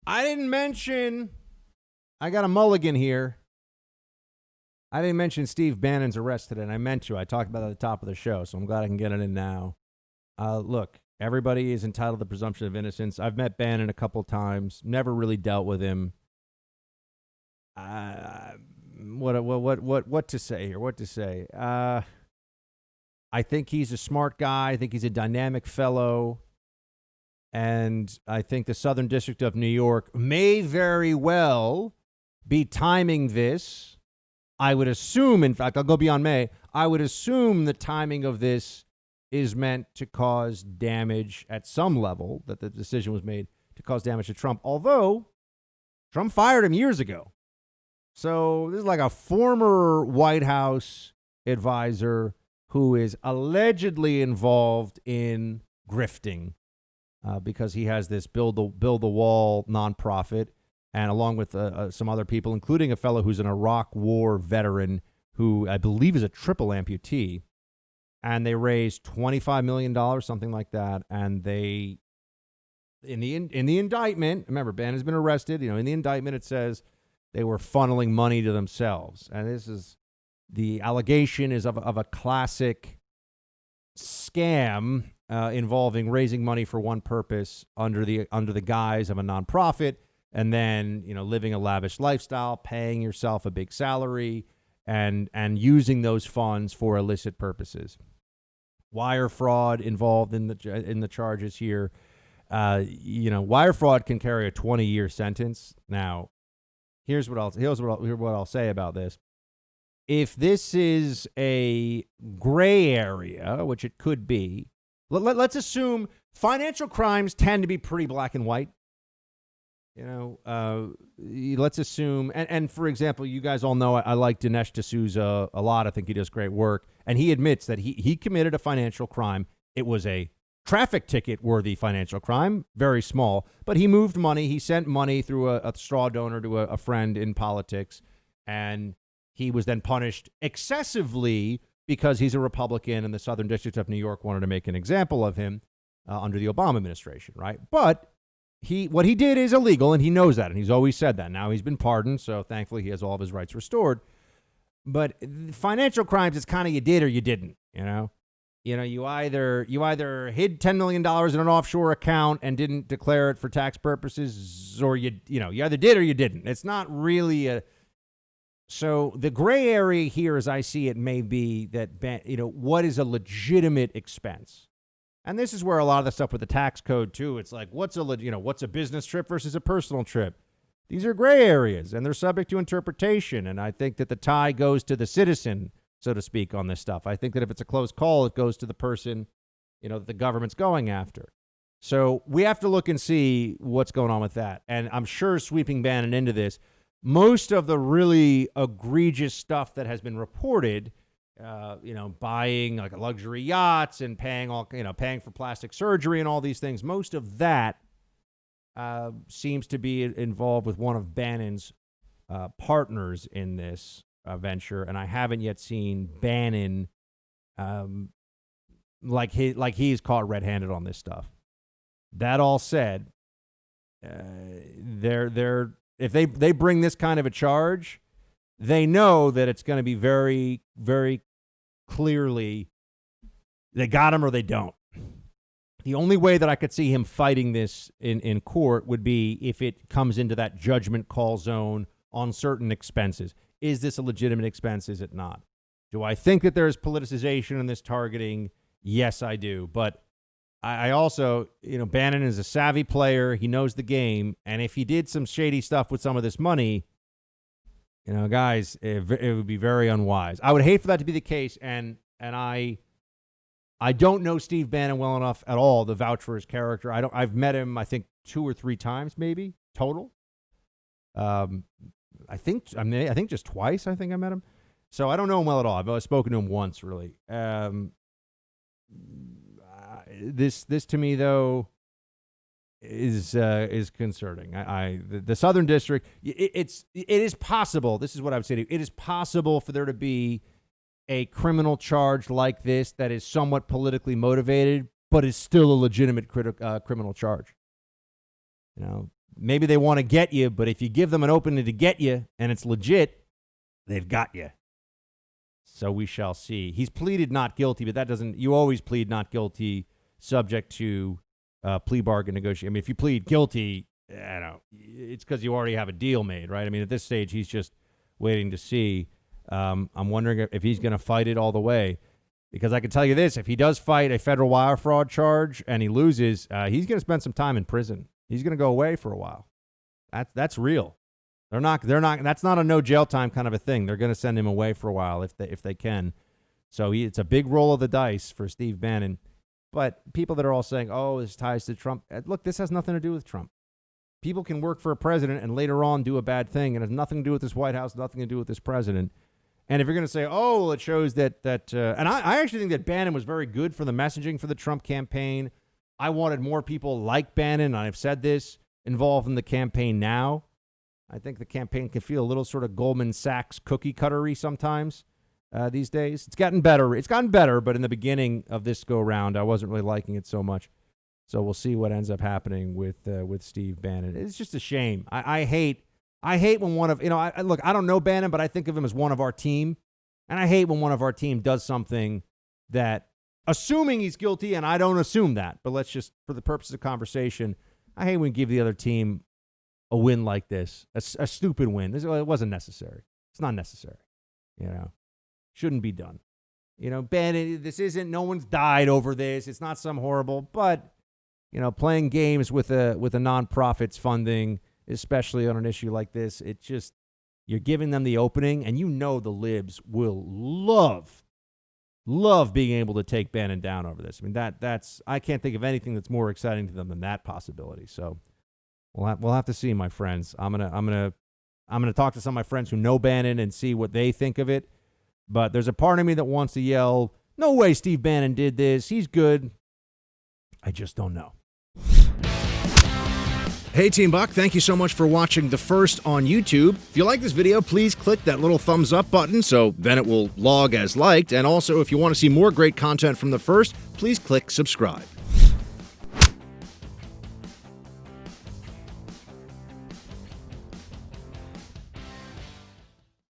I didn't mention, I got a mulligan here. I didn't mention Steve Bannon's arrest today, and I meant to. I talked about it at the top of the show, so I'm glad I can get it in now. Look, everybody is entitled to the presumption of innocence. I've met Bannon a couple times, never really dealt with him. What to say here? What to say? I think he's a smart guy. I think he's a dynamic fellow. And I think the Southern District of New York may very well be timing this. I would assume, in fact, I'll go beyond may. I would assume the timing of this is meant to cause damage at some level, that the decision was made to cause damage to Trump, although Trump fired him years ago. So this is like a former White House advisor who is allegedly involved in grifting because he has this Build the Wall nonprofit, and along with some other people, including a fellow who's an Iraq War veteran who I believe is a triple amputee. And they raised $25 million, something like that. And they, in the indictment, remember, Bannon's been arrested. In the indictment, it says they were funneling money to themselves. And this is, the allegation is of a classic scam involving raising money for one purpose under the guise of a nonprofit, and then living a lavish lifestyle, paying yourself a big salary, and using those funds for illicit purposes. Wire fraud involved in the charges here. Wire fraud can carry a 20-year sentence. Now, here's what I'll say about this. If this is a gray area, which it could be, let's assume financial crimes tend to be pretty black and white. Let's assume, and for example, you guys all know I like Dinesh D'Souza a lot. I think he does great work. And he admits that he committed a financial crime. It was a traffic ticket worthy financial crime, very small, but he moved money. He sent money through a straw donor to a friend in politics, and he was then punished excessively because he's a Republican and the Southern District of New York wanted to make an example of him under the Obama administration, right? But what he did is illegal, and he knows that, and he's always said that. Now he's been pardoned, so thankfully he has all of his rights restored. But financial crimes is kind of you did or you didn't. You either hid $10 million in an offshore account and didn't declare it for tax purposes, or you either did or you didn't. It's not really so the gray area here, as I see it, may be that what is a legitimate expense. And this is where a lot of the stuff with the tax code, too, it's like, what's a business trip versus a personal trip? These are gray areas, and they're subject to interpretation. And I think that the tie goes to the citizen, so to speak, on this stuff. I think that if it's a close call, it goes to the person, that the government's going after. So we have to look and see what's going on with that. And I'm sure sweeping Bannon into this, most of the really egregious stuff that has been reported, buying like luxury yachts and paying for plastic surgery and all these things. Most of that seems to be involved with one of Bannon's partners in this venture, and I haven't yet seen Bannon like he's caught red-handed on this stuff. That all said, if they bring this kind of a charge, they know that it's going to be very, very clearly they got him or they don't. The only way that I could see him fighting this in court would be if it comes into that judgment call zone on certain expenses. Is this a legitimate expense? Is it not? Do I think that there's politicization in this targeting? Yes, I do. But I also, Bannon is a savvy player. He knows the game. And if he did some shady stuff with some of this money, guys, it would be very unwise. I would hate for that to be the case. And I don't know Steve Bannon well enough at all to vouch for his character. I've met him, I think, 2 or 3 times, maybe total. I think just twice. I think I met him. So I don't know him well at all. I've spoken to him once, really. This to me, though, is concerning. The Southern District. It is possible. This is what I would say to you. It is possible for there to be a criminal charge like this that is somewhat politically motivated, but is still a legitimate criminal charge. maybe they want to get you, but if you give them an opening to get you and it's legit, they've got you. So we shall see. He's pleaded not guilty, but that doesn't, you always plead not guilty subject to plea bargain negotiation. I mean, if you plead guilty, it's because you already have a deal made, right? I mean, at this stage, he's just waiting to see. I'm wondering if he's going to fight it all the way, because I can tell you this: if he does fight a federal wire fraud charge and he loses, he's going to spend some time in prison. He's going to go away for a while. That's real. They're not. That's not a no jail time kind of a thing. They're going to send him away for a while if they can. So it's a big roll of the dice for Steve Bannon. But people that are all saying, "Oh, this ties to Trump," look, this has nothing to do with Trump. People can work for a president and later on do a bad thing, and it has nothing to do with this White House, nothing to do with this president. And if you're going to say, "Oh, well, it shows that," and I actually think that Bannon was very good for the messaging for the Trump campaign. I wanted more people like Bannon, and I've said this, involved in the campaign now. I think the campaign can feel a little sort of Goldman Sachs cookie cuttery sometimes these days. It's gotten better, but in the beginning of this go around, I wasn't really liking it so much. So we'll see what ends up happening with Steve Bannon. It's just a shame. I hate when one of, look, I don't know Bannon, but I think of him as one of our team. And I hate when one of our team does something that, assuming he's guilty, and I don't assume that, but let's just, for the purpose of conversation, I hate when we give the other team a win like this, a stupid win. It wasn't necessary. It's not necessary. Shouldn't be done. Bannon, this isn't, no one's died over this. It's not some horrible, but playing games with a nonprofit's funding, especially on an issue like this, it just, you're giving them the opening, and the libs will love being able to take Bannon down over this. I mean, that's I can't think of anything that's more exciting to them than that possibility. So we'll have to see, my friends. I'm gonna talk to some of my friends who know Bannon and see what they think of it. But there's a part of me that wants to yell, "No way Steve Bannon did this. He's good." I just don't know. Hey, Team Buck, thank you so much for watching The First on YouTube. If you like this video, please click that little thumbs up button so then it will log as liked. And also, if you want to see more great content from The First, please click subscribe.